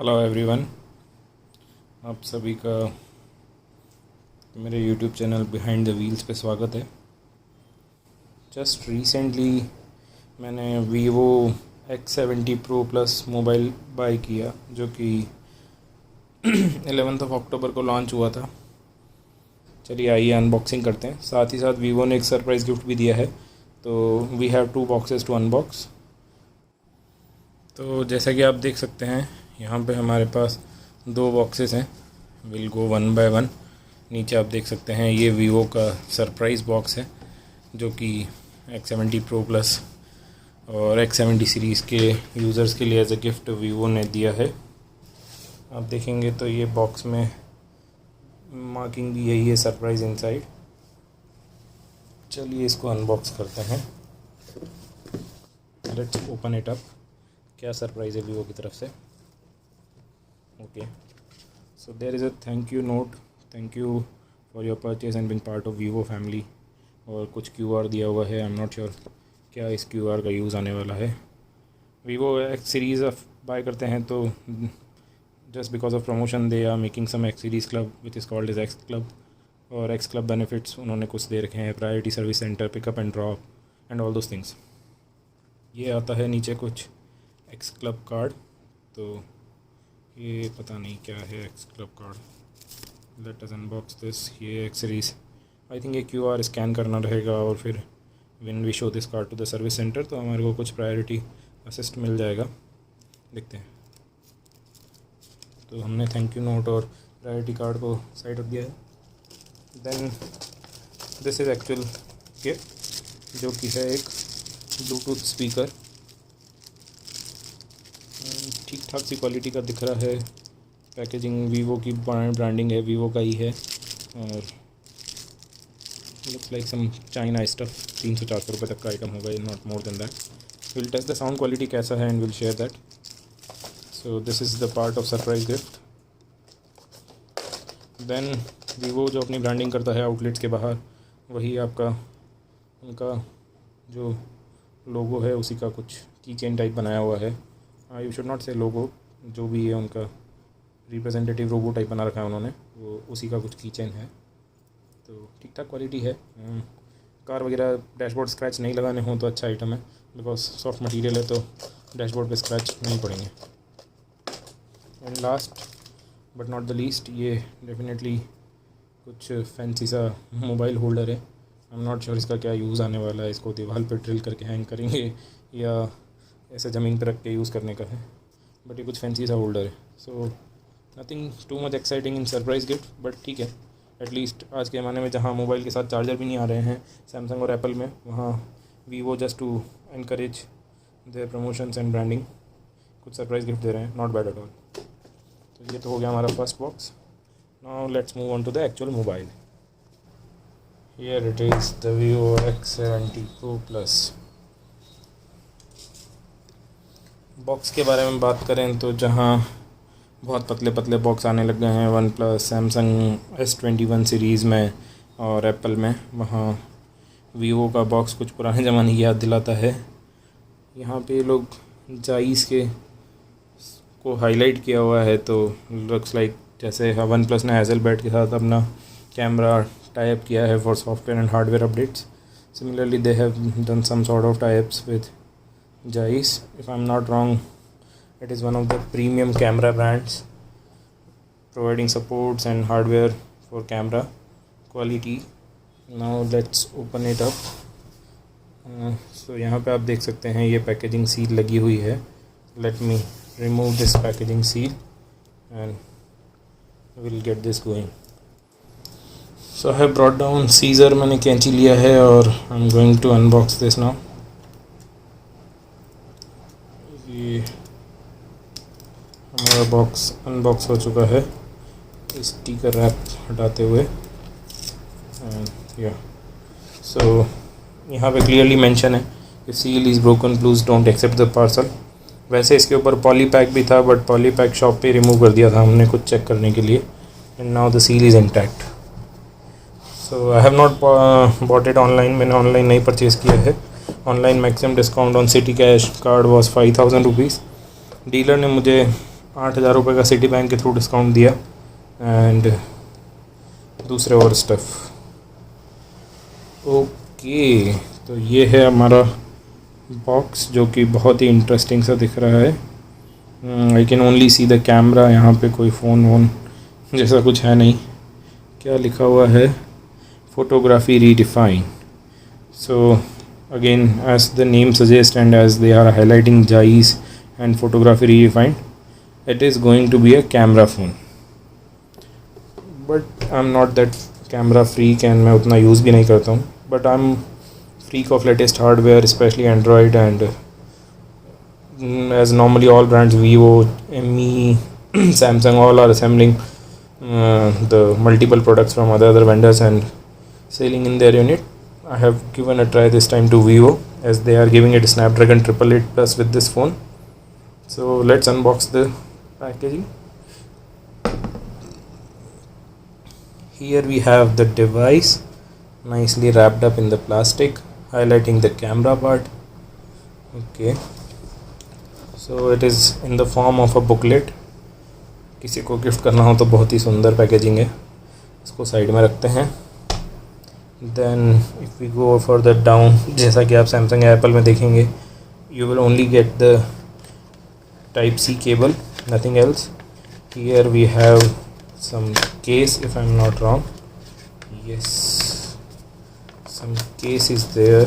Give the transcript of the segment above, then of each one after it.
Hello everyone, आप सभी का मेरे YouTube channel behind the wheels पे स्वागत है। जस्ट रिसेंटली मैंने Vivo X70 Pro Plus mobile buy किया, जो कि 11 अक्टूबर को लॉन्च हुआ था। चलिए आइए अनबॉक्सिंग करते हैं। साथ ही साथ वीवो ने एक सरप्राइज़ गिफ्ट भी दिया है, तो we have 2 boxes to unbox. तो जैसा कि आप देख सकते हैं, यहाँ पे हमारे पास 2 बॉक्सेस हैं। Will go one by one. नीचे आप देख सकते हैं ये वीवो का सरप्राइज़ बॉक्स है, जो कि X70 Pro Plus और X70 सीरीज़ के यूज़र्स के लिए एज ए गिफ्ट वीवो ने दिया है। आप देखेंगे तो ये बॉक्स में मार्किंग भी यही है, सरप्राइज़ इनसाइड। चलिए इसको अनबॉक्स करते हैं। Let's open it up. क्या सरप्राइज़ है वीवो की तरफ से। Okay, so there is a thank you note. Thank you for your purchase and being part of Vivo family. और कुछ QR दिया हुआ है। आई एम नॉट श्योर क्या इस QR का यूज़ आने वाला है। Vivo X series of buy करते हैं तो just because of promotion they are making some X series club which is called is X club. और X क्लब बेनिफिट्स उन्होंने कुछ दे रखे हैं, priority service centre, pickup and drop and all those things. ये आता है नीचे कुछ X क्लब कार्ड। तो ये पता नहीं क्या है X club card. Let us unbox this. ये X सीरीज़, आई थिंक ये QR स्कैन करना रहेगा और फिर when we show this card to the service centre तो हमारे को कुछ प्रायोरिटी असिस्ट मिल जाएगा। देखते हैं। तो हमने थैंक यू नोट और प्रायोरिटी कार्ड को साइड रख दिया है। Then this is actual gift, जो कि है एक ब्लूटूथ स्पीकर। ठीक ठाक सी क्वालिटी का दिख रहा है। पैकेजिंग वीवो की ब्रांडिंग है, वीवो का ही है। और looks like some China stuff. 300-400 रुपये तक का आइटम होगा, not more than that. Will test the sound quality कैसा है and will share that. So this is the part of surprise gift. Then Vivo जो अपनी ब्रांडिंग करता है आउटलेट्स के बाहर, वही आपका उनका जो लोगो है उसी का कुछ की चेन टाइप बनाया हुआ है। यू शुड नॉट से लोगो, जो भी है उनका रिप्रेजेंटेटिव रोबो टाइप बना रखा है उन्होंने, वो उसी का कुछ की चेन है। तो ठीक ठाक क्वालिटी है। कार वगैरह डैशबोर्ड स्क्रैच नहीं लगाने हों तो अच्छा आइटम है, बिकॉज सॉफ्ट मटेरियल है तो डैशबोर्ड पे स्क्रैच नहीं पड़ेंगे। And last but not the least, ये डेफिनेटली कुछ फैंसी सा मोबाइल होल्डर है। आई एम नॉट श्योर इसका क्या यूज़ आने वाला है। इसको दीवार पर ड्रिल करके हैंग करेंगे या ऐसे ज़मीन पर रख के यूज़ करने का है, बट ये कुछ फैंसी सा होल्डर है। So nothing too much exciting in surprise gift, but ठीक है। एटलीस्ट आज के ज़माने में जहाँ मोबाइल के साथ चार्जर भी नहीं आ रहे हैं सैमसंग और एप्पल में, वहाँ Vivo just to encourage their promotions and branding कुछ सरप्राइज़ गिफ्ट दे रहे हैं। Not bad at all. तो ये तो हो गया हमारा first box. Now let's move on to the actual mobile. Here it is the Vivo X70 Pro Plus। Box के बारे में बात करें तो जहाँ बहुत पतले पतले बॉक्स आने लग गए हैं one plus, Samsung S21 series में और एप्पल में, वहाँ वीवो का बॉक्स कुछ पुराने ज़माने की याद दिलाता है। यहाँ पे लोग जाइस के को हाईलाइट किया हुआ है, तो लुक्स लाइक जैसे वन प्लस ने हैज़लबलड के साथ अपना कैमरा टाइप किया है for software and hardware updates. Similarly they have done some sort of tie-ups with Zeiss. If I'm not wrong, it is one of the premium camera brands providing supports and hardware for camera quality. Now let's open it up. So यहाँ पे आप देख सकते हैं ये packaging seal लगी हुई है। Let me remove this packaging seal and we'll get this going. So I have brought down Caesar, मैंने कैंची लिया है और I'm going to unbox this now. ये हमारा बॉक्स अनबॉक्स हो चुका है स्टिकर रैप हटाते हुए। या सो यहाँ पे क्लियरली मेंशन है कि seal is broken, please don't accept the parcel. वैसे इसके ऊपर पॉली पैक भी था, बट पॉली पैक शॉप पे रिमूव कर दिया था हमने कुछ चेक करने के लिए। And now the seal is intact. So I have not bought it online. मैंने ऑनलाइन नहीं परचेज़ किया है। Online maximum discount on Citi cash card was 5000 rupees. Dealer ने मुझे 8,000 रुपये का सिटी बैंक के थ्रू डिस्काउंट दिया एंड दूसरे और स्टफ़। ओके, तो ये है हमारा बॉक्स जो कि बहुत ही इंटरेस्टिंग सा दिख रहा है। I can only see the camera, यहाँ पे कोई फ़ोन वोन जैसा कुछ है नहीं। क्या लिखा हुआ है? Photography redefine. So again as the name suggest and as they are highlighting Zeiss and photography redefined, it is going to be a camera phone, but I am not that camera freak एंड मैं उतना use भी नहीं करता हूँ, but I am freak of latest hardware, especially Android, and as normally all brands, Vivo, Mi, Samsung, all are assembling the multiple products from other vendors and selling in their unit. I have given a try this time to Vivo as they are giving it Snapdragon 888 Plus with this phone. So let's unbox the packaging. Here we have the device nicely wrapped up in the plastic, highlighting the camera part. Okay, so it is in the form of a booklet. किसी को gift करना हो तो बहुत ही सुंदर packaging है। इसको side में रखते हैं। Then if we go further down, जैसा कि आप सैमसंग या एप्पल में देखेंगे, you will only get the type C cable, nothing else. Here we have some case, if I am not wrong, yes, some case is there.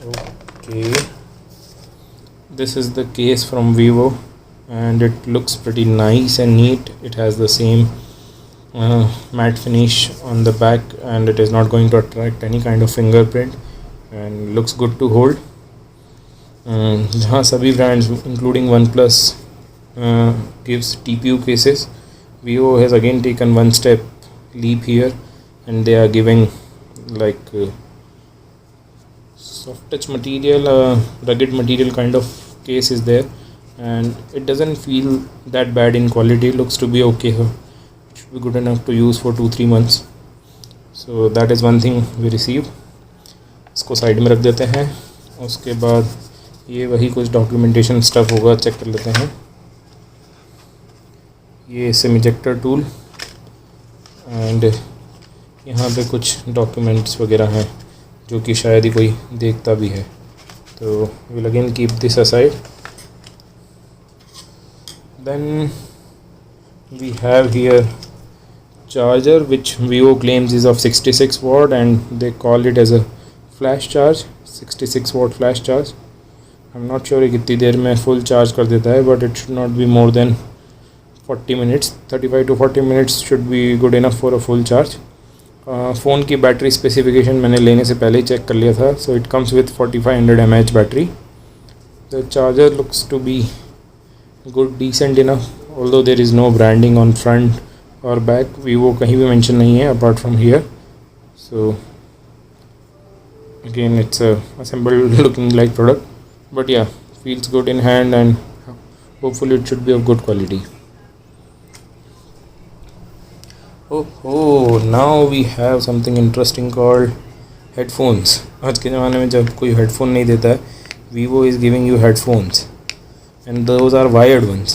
Okay, this is the case from Vivo and it looks pretty nice and neat. It has the same matte finish on the back and it is not going to attract any kind of fingerprint and looks good to hold. जहाँ सभी brands including OnePlus gives TPU cases, Vivo has again taken one step leap here and they are giving like soft touch material, rugged material kind of case is there, and it doesn't feel that bad in quality. Looks to be okay, so it should be good enough to use for 2-3 months. So that is one thing we receive. इसको side में रख देते हैं। उसके बाद ये वही कुछ डॉक्यूमेंटेशन स्टफ होगा, चेक कर लेते हैं। ये सिम इजेक्टर टूल एंड यहाँ पे कुछ डॉक्यूमेंट्स वगैरह हैं जो कि शायद ही कोई देखता भी है, तो will again keep this aside. Then we have here charger which Vivo claims is of 66 watt and they call it as a flash charge, 66 watt flash charge. I'm not sure ये कितनी देर में फुल चार्ज कर देता है, but it should not be more than 40 minutes, 35 to 40 minutes should be good enough for a full charge. Phone की battery specification मैंने लेने से पहले ही चेक कर लिया था, so it comes with 4500 mAh battery. The charger looks to be good, decent enough, although there is no branding on front और बैक। वीवो कहीं भी मेंशन नहीं है apart from here, so again it's assembled looking like product, but yeah feels good in hand and hopefully it should be of good quality. Oh, now we have something interesting called headphones. आज के ज़माने में जब कोई headphone नहीं देता है, Vivo is giving you headphones and those are wired ones.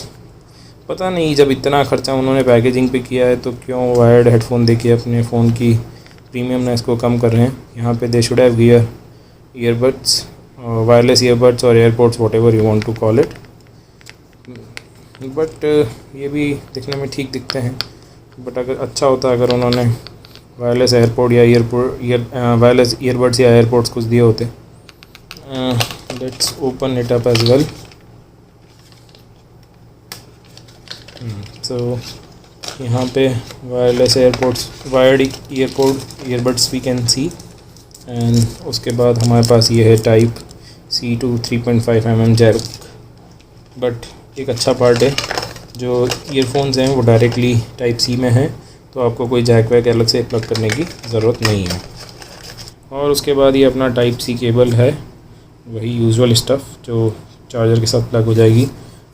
पता नहीं जब इतना खर्चा उन्होंने पैकेजिंग पे किया है तो क्यों वायर्ड हेडफोन देके अपने फ़ोन की प्रीमियमनेस को कम कर रहे हैं। यहाँ पे they should have gear earbuds, wireless earbuds और AirPods, whatever you want to call it, but ये भी दिखने में ठीक दिखते हैं। बट अगर अच्छा होता अगर उन्होंने वायरलेस एयरपोर्ट या वायरलेस ईयरबड्स या एयरपोर्ट्स कुछ दिए होते। Let's open it up as well. So यहाँ पे wireless AirPods, wired earbuds we can see, and उसके बाद हमारे पास ये है type C to 3.5 mm jack. But एक अच्छा पार्ट है, जो ईयरफोन्स हैं वो डायरेक्टली टाइप सी में हैं, तो आपको कोई जैक वैक अलग से प्लग करने की ज़रूरत नहीं है। और उसके बाद ये अपना टाइप सी केबल है, वही यूजुअल स्टफ़ जो चार्जर के साथ प्लग हो जाएगी,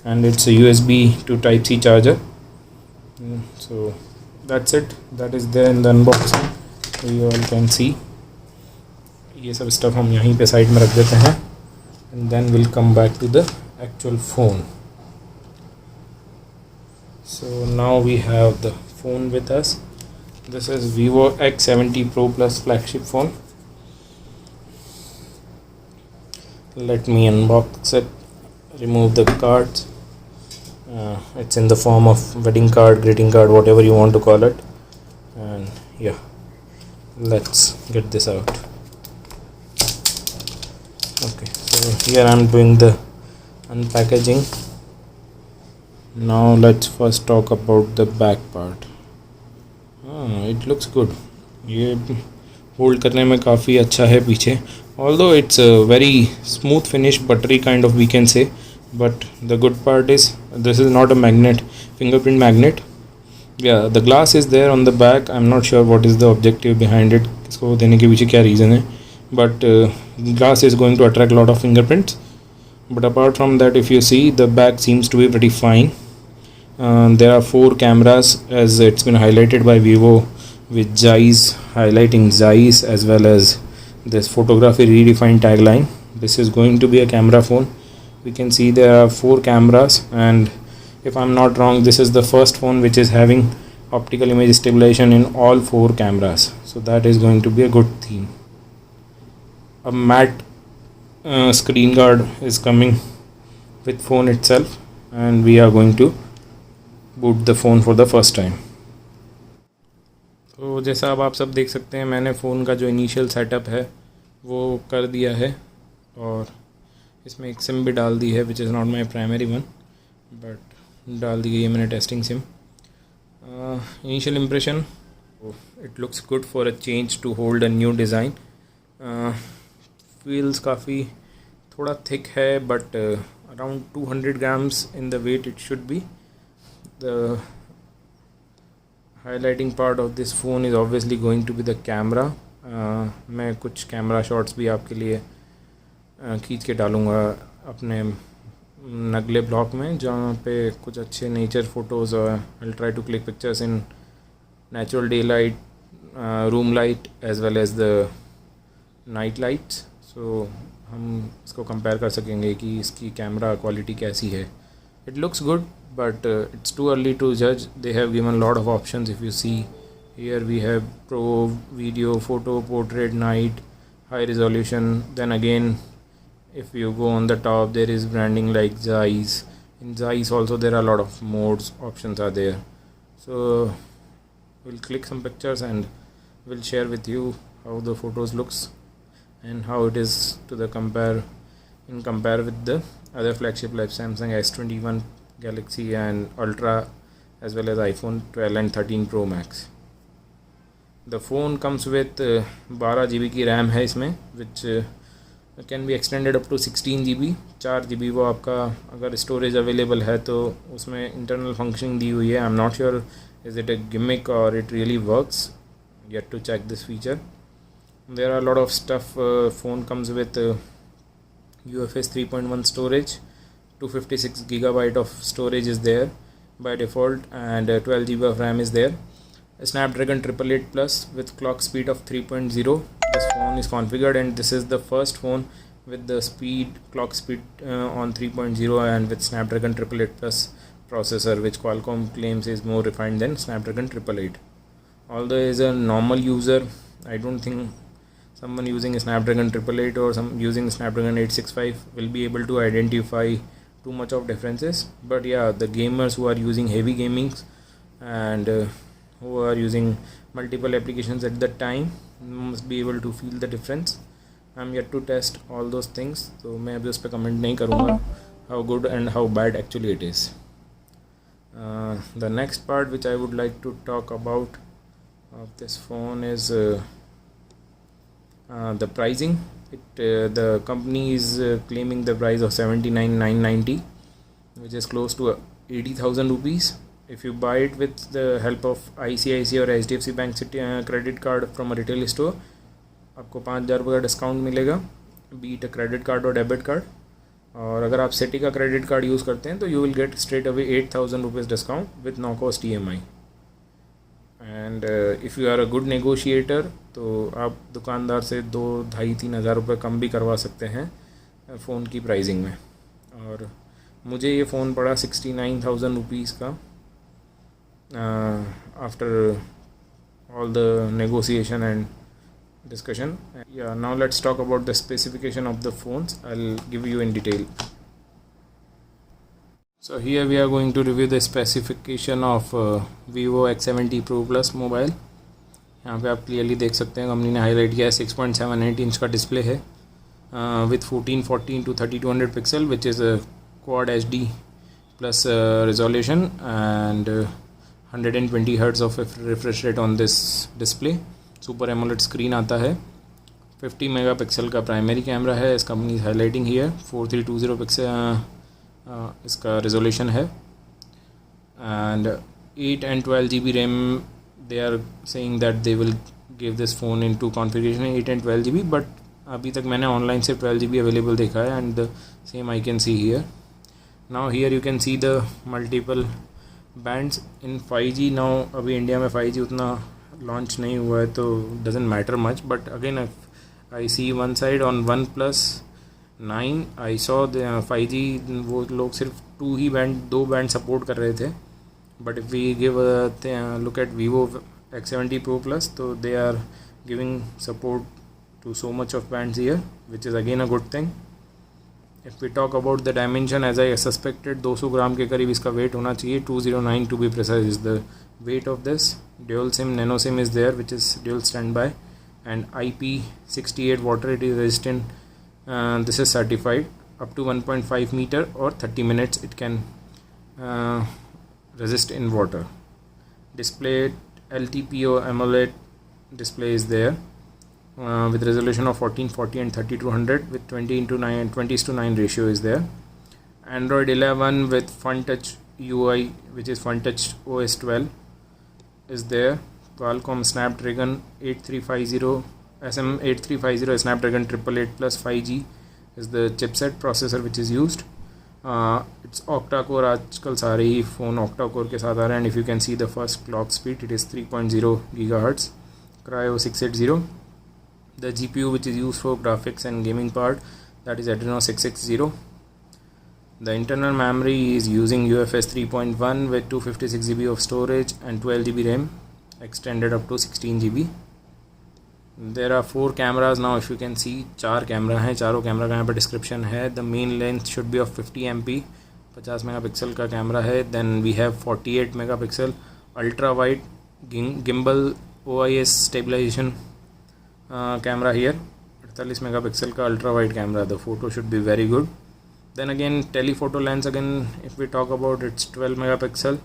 and it's USB to type C charger. So that's it, that is there in the unboxing, you all can see. ये सब स्टफ़ हम यहीं पे साइड में रख देते हैं, and then will come back to the actual phone. So now we have the phone with us. This is Vivo X70 Pro Plus flagship phone. Let me unbox it, remove the cards. It's in the form of wedding card, greeting card, whatever you want to call it. And yeah, let's get this out. Okay, so here I'm doing the unpackaging. Now let's first talk about the back part. It looks good. ये hold करने में काफ़ी अच्छा है पीछे. Although it's a very smooth finish, buttery kind of we can say. But the good part is this is not a magnet, fingerprint magnet. Yeah, the glass is there on the back. I'm not sure what is the objective behind it. इसको देने के पीछे क्या reason है. But glass is going to attract a lot of fingerprints. But apart from that, if you see, the back seems to be pretty fine. There are 4 cameras as it's been highlighted by Vivo with Zeiss, highlighting Zeiss, as well as this photography redefined tagline. This is going to be a camera phone. We can see there are 4 cameras, and if I'm not wrong, this is the first phone which is having optical image stabilization in all 4 cameras. So that is going to be a good theme. A matte screen guard is coming with phone itself, and we are going to boot the phone for the first time. तो जैसा अब आप सब देख सकते हैं, मैंने phone का जो इनिशियल सेटअप है वो कर दिया है, और इसमें एक सिम भी डाल दी है, which is not my primary one, but डाल दी गई है मैंने testing SIM. Initial impression, it looks good for a change to hold a new design. Feels काफ़ी थोड़ा थिक है, but around 200 grams in the weight it should be. The highlighting part of this phone is obviously going to be the camera. मैं कुछ camera shots भी आपके लिए खींच के डालूँगा अपने अगले ब्लॉग में, जहाँ पे कुछ अच्छे नेचर फ़ोटोज़, और I try to click pictures in natural daylight, room light, as well as the night lights. So हम इसको कंपेयर कर सकेंगे कि इसकी कैमरा क्वालिटी कैसी है. It looks good, but it's too early to judge. They have given a lot of options. If you see here, we have pro, video, photo, portrait, night, high resolution. Then again, if you go on the top, there is branding like Zeiss. In Zeiss also there are a lot of modes, options are there. So we'll click some pictures and we'll share with you how the photos looks and how it is to the compare with the other flagship like Samsung S21 Galaxy and Ultra, as well as iPhone 12 and 13 Pro Max. The phone comes with 12 GB की RAM है इसमें, which can be extended up to 16 GB. 4 GB वो आपका अगर storage available है तो उसमें internal functioning दी हुई है. I am not sure is it a gimmick or it really works. Yet to check this feature. There are a lot of stuff. Phone comes with UFS 3.1 storage. 256 gigabyte of storage is there by default, and 12 GB of RAM is there. A Snapdragon 888 Plus with clock speed of 3.0. This phone is configured, and this is the first phone with the clock speed on 3.0 and with Snapdragon 888 Plus processor, which Qualcomm claims is more refined than Snapdragon 888. Although as a normal user, I don't think someone using a Snapdragon 888 or some using Snapdragon 865 will be able to identify too much of differences. But yeah, the gamers who are using heavy gamings and who are using multiple applications at the time must be able to feel the difference. I'm yet to test all those things, so मैं अभी उस पर comment नहीं करूँगा how good and how bad actually it is. The next part which I would like to talk about of this phone is the pricing. The company is claiming the price of 79,990, which is close to 80,000 rupees. If you buy it with the help of ICICI or HDFC Bank credit card from a retail store, आपको 5,000 रुपये का discount मिलेगा, beat a credit card और debit card. और अगर आप city का credit card use करते हैं तो you will get straight away 8,000 rupees discount with no cost EMI. And if you are a good negotiator तो आप दुकानदार से 2-2,5-3 हज़ार रुपये कम भी करवा सकते हैं फ़ोन की प्राइसिंग में. और मुझे ये फ़ोन पड़ा 69,000 रुपीज़ का, after all the negotiation and discussion. Yeah, now let's talk about the specification of the phones. I'll give you in detail. So here we are going to review the specification of Vivo X70 Pro Plus mobile. यहाँ पे आप clearly देख सकते हैं company ने highlight किया है 6.78 inch का डिस्प्ले है with 1440 into 3200 pixel which is quad HD plus resolution and 120 hertz of refresh rate on this display. Super AMOLED screen आता है. 50 मेगापिक्सल का प्राइमरी कैमरा है. इस कंपनी हाईलाइटिंग हियर 4320 पिक्सल इसका रिजोल्यूशन है and 8 and 12 GB RAM. they are saying that they will give this phone in two configuration 8 and 12 GB, but अभी तक मैंने ऑनलाइन से 12 GB अवेलेबल देखा है and the same I can see here. Now here you can see the multiple bands in 5G. Now अभी India में 5G उतना launch नहीं हुआ है तो doesn't matter much, but again I see one side on OnePlus 9 I saw 5G वो लोग सिर्फ दो बैंड सपोर्ट कर रहे थे. But if we give a look at Vivo X70 Pro Plus, so they are giving support to so much of bands here, which is again a good thing. If we talk about the dimension, as I suspected, 200 ग्राम के करीब इसका weight होना चाहिए. 209 to be precise is the weight of this. Dual SIM nano SIM is there, which is dual standby, and IP68 water it is resistant. This is certified up to 1.5 meter or 30 minutes it can resist in water. Display LTPO AMOLED display is there with resolution of 1440 and 3200 with 20:9 ratio is there. Android 11 with FunTouch UI, which is FunTouch OS 12 is there. Qualcomm Snapdragon 8350 SM8350 Snapdragon 888 plus 5G is the chipset processor which is used. It's octa core. आजकल सारे ही phone octa core के साथ आ रहे हैं. And if you can see the first clock speed it is 3.0 GHz. Cryo 680. The GPU which is used for graphics and gaming part, that is Adreno 660. The internal memory is using UFS 3.1 with 256 GB of storage and 12 GB RAM extended up to 16 GB. There are 4 cameras now. If you can see 4 camera हैं. चारों camera का यहाँ पर description है. The main length should be of 50 MP. 50 megapixel का camera है. Then we have 48 megapixel ultra wide gimbal OIS stabilisation camera here. 48 megapixel का ultra wide camera. The photo should be very good. Then again telephoto lens again if we talk about it's 12 megapixel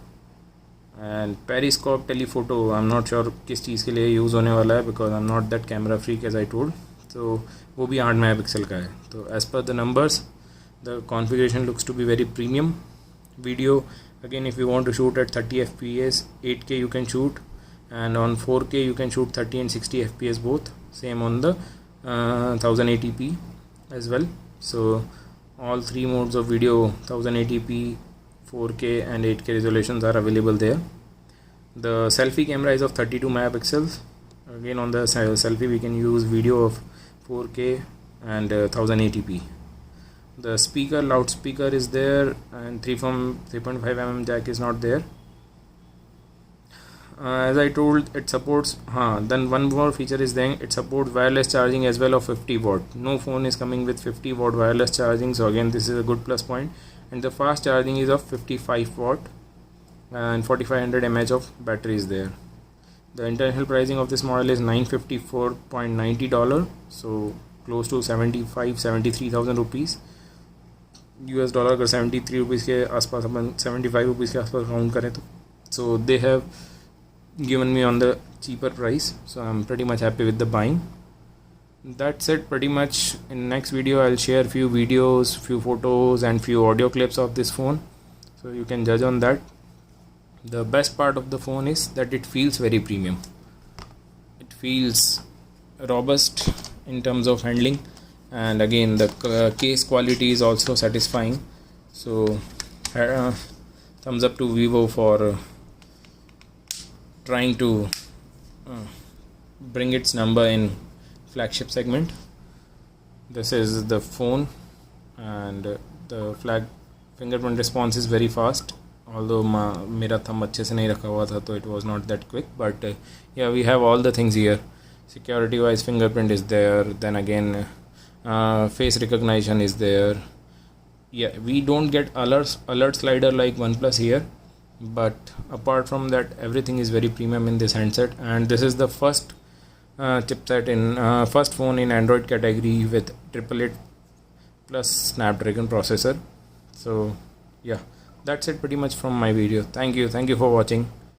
and periscope telephoto. I am not sure किस चीज़ के लिए use होने वाला है because I am not that camera freak as I told. तो वो भी 8 megapixel का है. तो as per the numbers the configuration looks to be very premium. Video again if you want to shoot at 30 FPS 8K you can shoot, and on 4K you can shoot 30 and 60 FPS both. Same on the 1080p as well. So all 3 modes of video 1080p 4K and 8K resolutions are available there. The selfie camera is of 32 megapixels. Again on the selfie we can use video of 4K and 1080p. The loudspeaker is there, and 3.5 mm jack is not there. As I told, it supports then one more feature is then it supports wireless charging as well of 50 watt. No phone is coming with 50 watt wireless charging, so again this is a good plus point. And the fast charging is of 55 watt and 4500 mAh of battery is there. The international pricing of this model is $954.90, so close to 73,000 rupees. US dollar अगर 73 rupees के आसपास अपन 75 rupees के आसपास count करें तो so they have given me on the cheaper price, so I'm pretty much happy with the buying. That's it pretty much. In next video I'll share few videos, few photos and few audio clips of this phone, so you can judge on that. The best part of the phone is that it feels very premium. It feels robust in terms of handling, and again the case quality is also satisfying. So thumbs up to Vivo for trying to bring its number in flagship segment. This is the phone, and the fingerprint response is very fast although मेरा thumb अच्छे से नहीं रखा हुआ था, तो it was not that quick. But yeah, we have all the things here. Security wise, fingerprint is there. Then again, face recognition is there. Yeah, we don't get alert slider like OnePlus here, but apart from that, everything is very premium in this handset. And this is the first chipset in first phone in Android category with 888 plus Snapdragon processor. So yeah, that's it pretty much from my video. Thank you for watching.